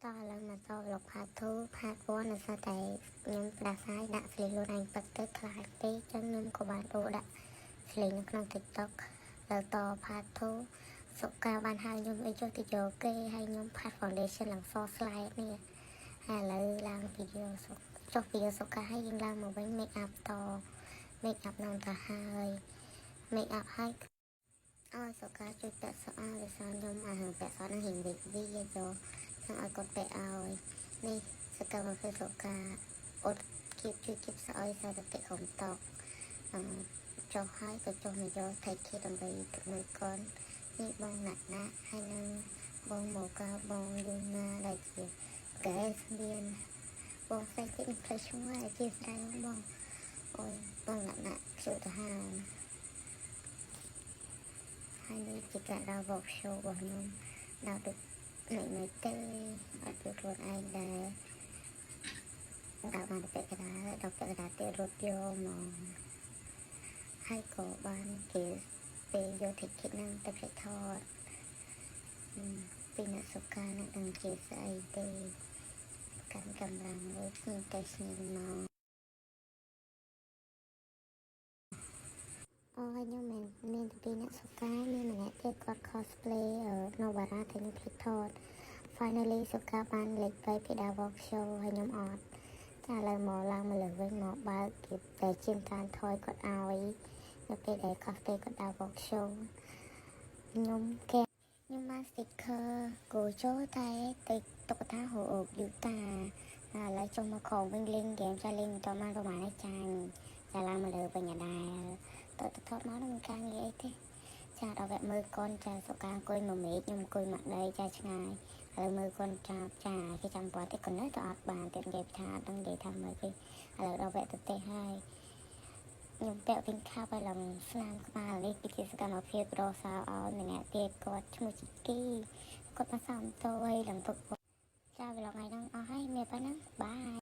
តោះឥឡូវមកតលោកផាធូផាតវ័ននៅសតែខ្ញុំប្រាស្រ័យដាក់ស្លេងខ្លួនឯងប៉ិតទៅខ្លាចពេកចឹងខ្ញុំក៏បានដូរដាក់ស្លេងនៅក្នុង TikTok แล้วតផាធូសុកាបានហៅខ្ញុំអីចុះទៅយកគេហើយខ្ញុំផាត់ foundation ឡើងសស្លែកនេះហើយឥឡូវឡើងវីដេអូចុះវីដេអូសុកាហើយយើងឡើងមកវិញ make up ត make up នឹងទៅហើយ make up ហើយអើសុកាជួយពាក់សក់ឲ្យវាសខ្ញុំអាហាពាក់សក់នឹងរៀងវិកវីយក ឲ្យគាត់ពាក់ឲ្យនេះសកម្មភាពសុខាអត់គៀបជួយគៀបស្អុយសារតិក្រុមតកចុះហើយក៏ចុះមកយកថៃគីដើម្បីទៅមើលកូននេះបងណាក់ណាហើយនឹងបងមកកាបងយូណាដែលជាកែមានបងផ្សេងទៀតផ្លេចឈ្មោះឲ្យជាស្រ័យបងអូយបងណាក់ណាជួយទៅហើយនេះជាការដល់ workshop របស់ខ្ញុំដល់ទៅមិនទេអត់ជួយខ្លួនឯងដែរដាក់បានពាក់កណ្ដាលដល់ពាក់កណ្ដាលទៀតរត់យកមកហើយក៏បានគេពេលយកតិចហ្នឹងទៅផ្លេចថតពីអ្នកសុខានឹងដឹងជាស្អីទេកាន់កម្លាំងលើខ្ញុំតែស្ញៀមមកអូយខ្ញុំមានពីអ្នកសុខាមានម្នាក់ទៀតគាត់ cosplay នៅបារាតែខ្ញុំផ្លេចថត finally សុខាបានលេចទៅពីដើរ workshop ហើយខ្ញុំអត់ចាឥឡូវមកឡើងមកលើវិញមកបើកគេតែជាងការថយគាត់ឲ្យនៅពេលដែល cosplay គាត់ដើរ workshop ខ្ញុំបាន sticker គោចូលតែទៅតុក្កតាហូអូបយូតាឥឡូវចុះមកខំវិញលេងហ្គេមចាលេងបន្តមកប្រហែលចាញ់ចាឡើងមកលើវិញអដែរទៅថតមកនឹងការងារអីទេចាដល់វគ្គមើលកូនចាសុកាអង្គុយមួយមេឃខ្ញុំអង្គុយមកដីចាឆ្ងាយឥឡូវមើលកូនចាប់ចាគេចាំគាត់ទេក៏នៅទៅអត់បានទៀតនិយាយថាដឹងនិយាយថាមើលគេឥឡូវដល់វគ្គទៅទេហើយខ្ញុំពាក់វិញខាប់ឲ្យឡើងស្នាមក្បាលនេះពីជាសកម្មភាពរសើឲ្យម្នាក់ទៀតគាត់ឈ្មោះជីគីគាត់មកសំតោឲ្យឡើងទុកចាវាឡងថ្ងៃហ្នឹងអស់ហើយមានប៉ុណ្ណឹងបាយ